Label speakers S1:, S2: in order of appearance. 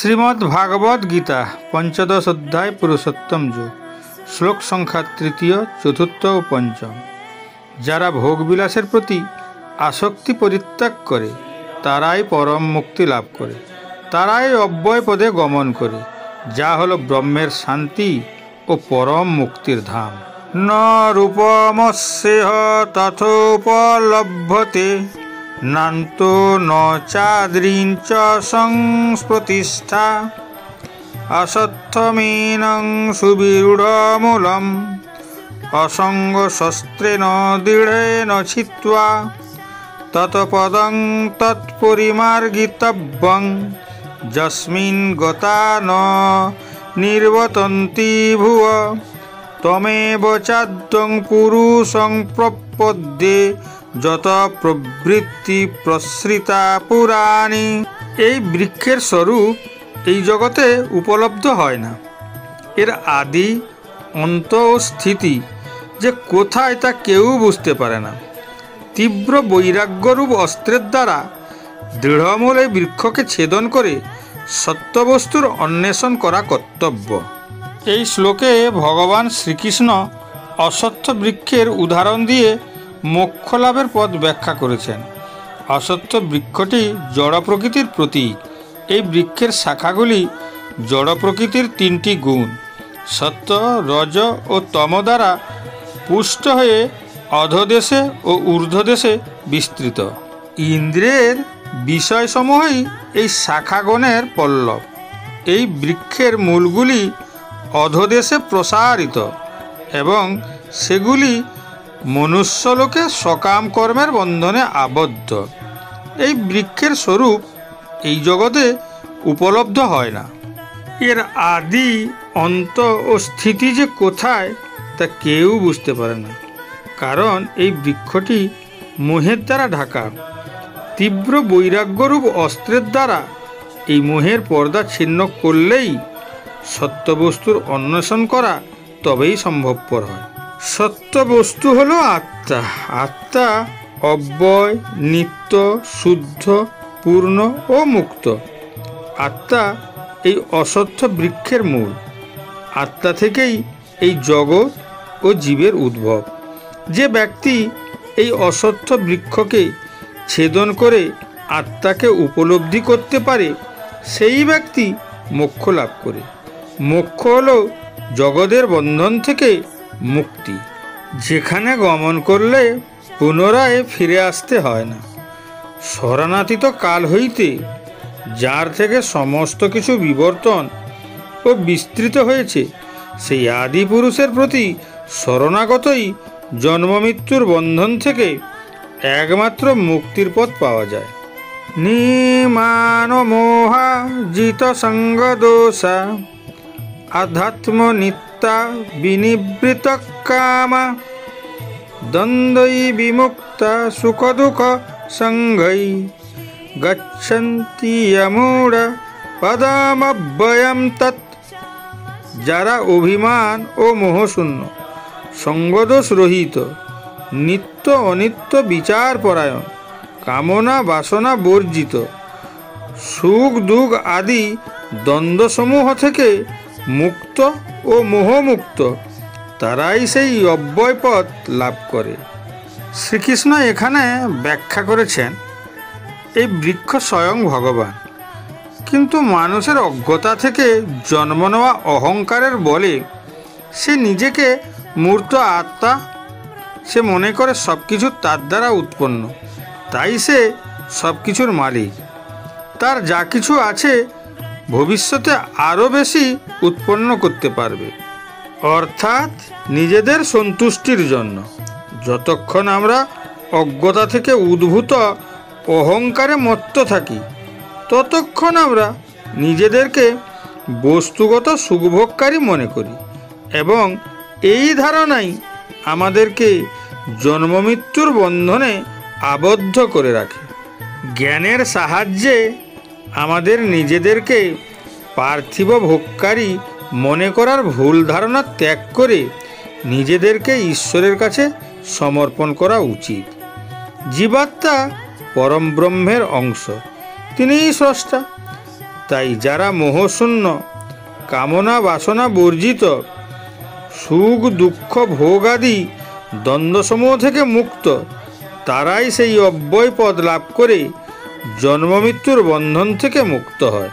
S1: শ্রীমদ্ভাগবত গীতা পঞ্চদশ অধ্যায় পুরুষোত্তম যোগ শ্লোক সংখ্যা তৃতীয়, চতুর্থ ও পঞ্চম। যারা ভোগবিলাসের প্রতি আসক্তি পরিত্যাগ করে তারাই পরম মুক্তি লাভ করে, তারাই অব্যয় পদে গমন করে, যা হলো ব্রহ্মের শান্তি ও পরম মুক্তির ধাম। ন রূপমস্যেহ তথোপলভ্যতে নান্তো ন চাদ্রিঞ্চ সংস্প্রতিষ্ঠা অসত্থমেনং সুবিরূঢ়মূলম অসঙ্গ শস্ত্রেণ দৃঢ়েন ছিত্ত্বা তৎপদং তৎপরিমার্গিতব্যং যস্মিন গতা ন নির্বতন্তি ভুব তমেব চাদ্যং পুরুষং প্রপদ্যে যত প্রবৃত্তি প্রসৃতা পুরাণী। এই বৃক্ষের স্বরূপ এই জগতে উপলব্ধ হয় না। এর আদি, অন্ত ও স্থিতি যে কোথায় তা কেউ বুঝতে পারে না। তীব্র বৈরাগ্যরূপ অস্ত্রের দ্বারা দৃঢ়মূল এই বৃক্ষকে ছেদন করে সত্যবস্তুর অন্বেষণ করা কর্তব্য। এই শ্লোকে ভগবান শ্রীকৃষ্ণ অশ্বত্থ বৃক্ষের উদাহরণ দিয়ে মোক্ষ লাভের পথ ব্যাখ্যা করেছেন। অশ্বত্থ বৃক্ষটি জড় প্রকৃতির প্রতীক। এই বৃক্ষের শাখাগুলি জড় প্রকৃতির তিনটি গুণ সত্য, রজ ও তম দ্বারা পুষ্ট হয়ে অধোদেশে ও ঊর্ধ্বদেশে বিস্তৃত। ইন্দ্রিয়ের বিষয়সমূহই এই শাখাগণের পল্লব। এই বৃক্ষের মূলগুলি অধোদেশে প্রসারিত এবং সেগুলি মনুষ্যলোকে সকাম কর্মের বন্ধনে আবদ্ধ। এই বৃক্ষের স্বরূপ এই জগতে উপলব্ধ হয় না। এর আদি, অন্ত ও স্থিতি যে কোথায় তা কেউ বুঝতে পারে না, কারণ এই বৃক্ষটি মোহের দ্বারা ঢাকা। তীব্র বৈরাগ্যরূপ অস্ত্রের দ্বারা এই মোহের পর্দা ছিন্ন করলেই সত্যবস্তুর অন্বেষণ করা তবেই সম্ভবপর হয়। সত্য বস্তু হলো আত্মা। আত্মা অব্যয়, নিত্য, শুদ্ধ, পূর্ণ ও মুক্ত। আত্মা এই অসত্য বৃক্ষের মূল। আত্মা থেকেই এই জগৎ ও জীবের উদ্ভব। যে ব্যক্তি এই অসত্য বৃক্ষকে ছেদন করে আত্মাকে উপলব্ধি করতে পারে সেই ব্যক্তি মোক্ষ লাভ করে। মোক্ষ হলো জগতের বন্ধন থেকে মুক্তি, যেখানে গমন করলে পুনরায় ফিরে আসতে হয় না। শরণাতীত কাল হইতে যার থেকে সমস্ত কিছু বিবর্তন ও বিস্তৃত হয়েছে সেই আদি পুরুষের প্রতি শরণাগতই জন্মমৃত্যুর বন্ধন থেকে একমাত্র মুক্তির পথ পাওয়া যায়। নিমান মোহা জিত সঙ্গ দোষা আধ্যাত্ম নিত্যা বিনিবৃত কামা দ্বন্দ্বৈ বিমুক্তা সুখ দুঃখ সঙ্গৈ গচ্ছন্তি যমূঢ়া পদমব্যয়ম তৎ। যারা অভিমান ও মোহশূন্য, সঙ্গদোষ রহিত, নিত্য অনিত্য বিচার পরায়ণ, কামনা বাসনা বর্জিত, সুখ দুঃখ আদি দ্বন্দ্বসমূহ থেকে মুক্ত ও মোহমুক্ত, তারাই সেই অব্যয় পথ লাভ করে। শ্রীকৃষ্ণ এখানে ব্যাখ্যা করেছেন এই বৃক্ষ স্বয়ং ভগবান, কিন্তু মানুষের অজ্ঞতা থেকে জন্ম নেওয়া অহংকারের বলে সে নিজেকে মূর্ত আত্মা, সে মনে করে সব কিছু তার দ্বারা উৎপন্ন, তাই সে সব কিছুর মালিক। তার যা কিছু আছে ভবিষ্যতে আরও বেশি উৎপন্ন করতে পারবে, অর্থাৎ নিজেদের সন্তুষ্টির জন্য। যতক্ষণ আমরা অজ্ঞতা থেকে উদ্ভূত অহংকারে মত্ত থাকি ততক্ষণ আমরা নিজেদেরকে বস্তুগত সুখভোগকারী মনে করি এবং এই ধারণাই আমাদেরকে জন্মমৃত্যুর বন্ধনে আবদ্ধ করে রাখে। জ্ঞানের সাহায্যে আমাদের নিজেদেরকে পার্থিব ভোগকারী মনে করার ভুল ধারণা ত্যাগ করে নিজেদেরকে ঈশ্বরের কাছে সমর্পণ করা উচিত। জীবাত্মা পরম ব্রহ্মের অংশ, তিনিই স্রষ্টা। তাই যারা মোহশূন্য, কামনা বাসনা বর্জিত, সুখ দুঃখ ভোগ আদি দ্বন্দ্বসমূহ থেকে মুক্ত, তারাই সেই অব্যয় পদ লাভ করে জন্মমৃত্যুর বন্ধন থেকে মুক্ত হয়।